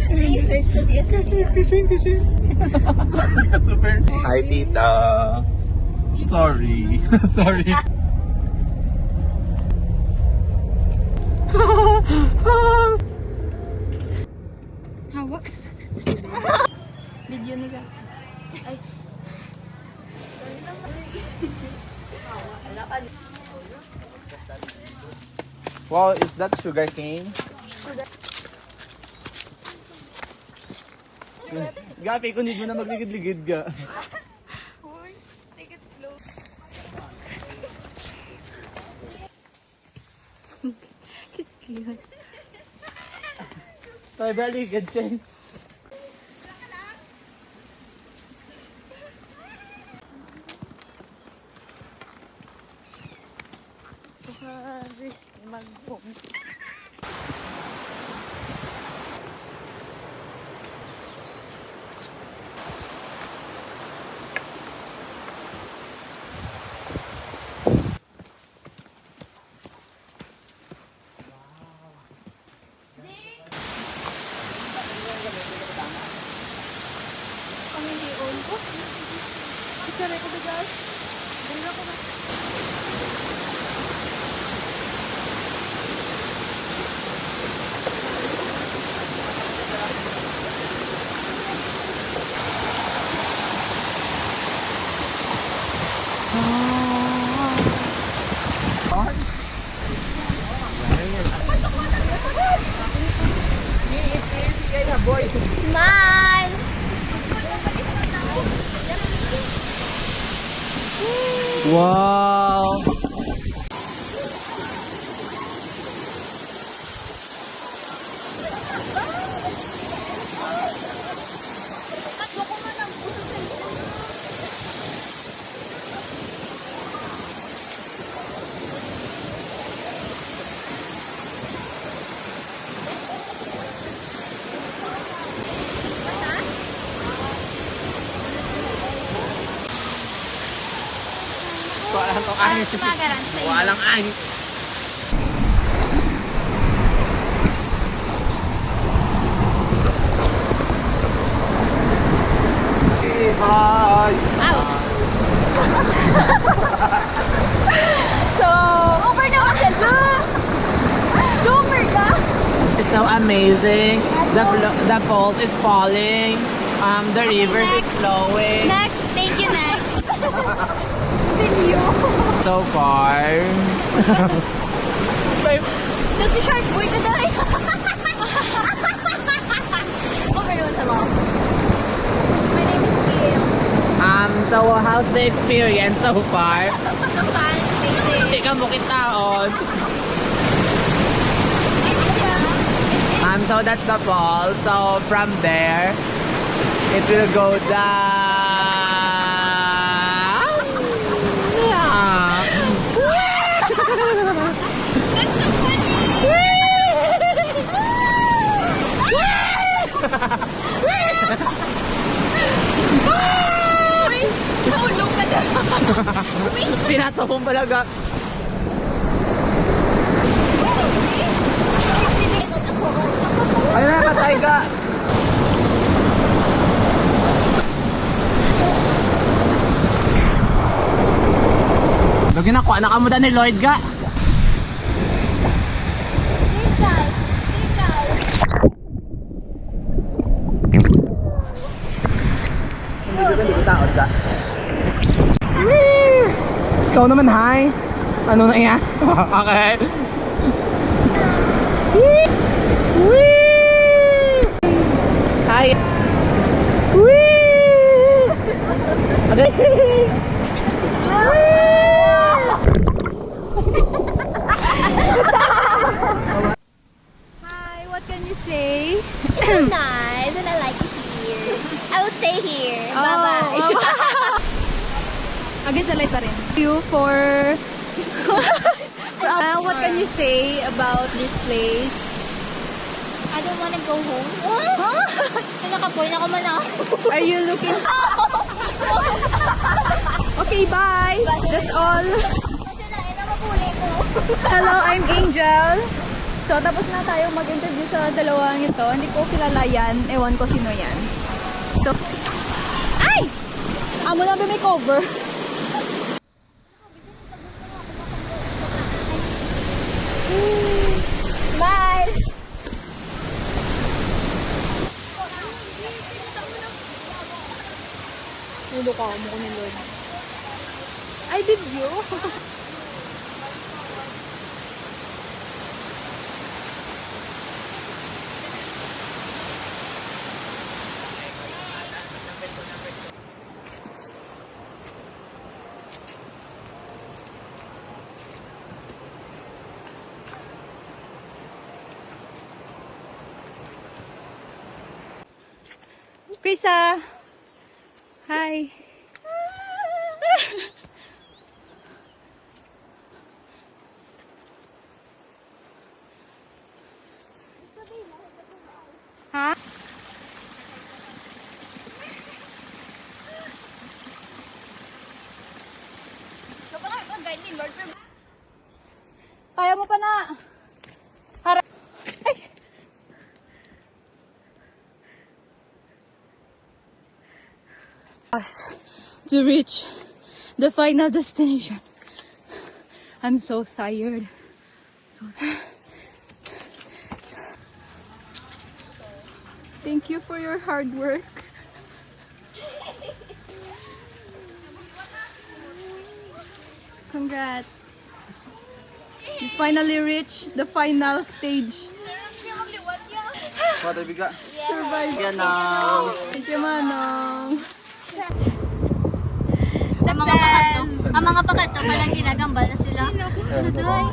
Research sa DSP. Super. Hi, tita. Sorry. Sorry. Hawak. Video nila. Ay. Wow, is that sugar cane? Gapi, kung hindi mo na magligid-ligid ka. Take it slow. Cute. So, very good, Shane. Risk mag-boom. Kami ni on ko. Isara ko ba guys? Dala ko ba? Smile! Wow! Walang tong angin. Tumagaran sa iyo. Walang angin. Hi! Ow! So, over na ako siya. Super ka? It's so amazing. The falls is falling. The river is flowing. Next. Thank you, next. Video. So far. So, si Shark Boy ka dahil. Over naman sa mga. My name is Kim. So how's the experience so far? So fun, amazing. Hindi ka mo kitaon. So that's the fall. So from there, it will go down. Yeah. That's so funny. Uy, naulog ka dyan. Pinatong palaga. Ayun na, patay ka. Lagi na, kuha na ka mo ni Lloyd ka. Taon ka. Ikaw naman, hi. Ano na iya? Okay. Hi. Okay. Hi, what can you say? It's nice and I like it here. I will stay here. Oh, Bye-bye. Again, sa light pa rin. You for... what can you say about this place? I don't wanna go home. Nakapoy na ako man ako. Are you looking... Okay, bye! That's all. Kasi na, mapuli ko. Hello, I'm Angel. So, tapos na tayo mag-interview sa dalawang ito. Hindi ko kilala yan. Ewan ko sino yan. So, ay! Amo na ba may cover? Smile! Nudo ka mo ni Lord. I did you? Krisa! Hi! Ha? Kaya mo pa na! Harap! Ay! Us to reach the final destination. I'm so tired. Thank you for your hard work. Congrats. You finally reached the final stage. Pwede biga. Survive. Yan na. Thank you, Manong. Ang mga pakato palang ginagambal na sila. Ano doy?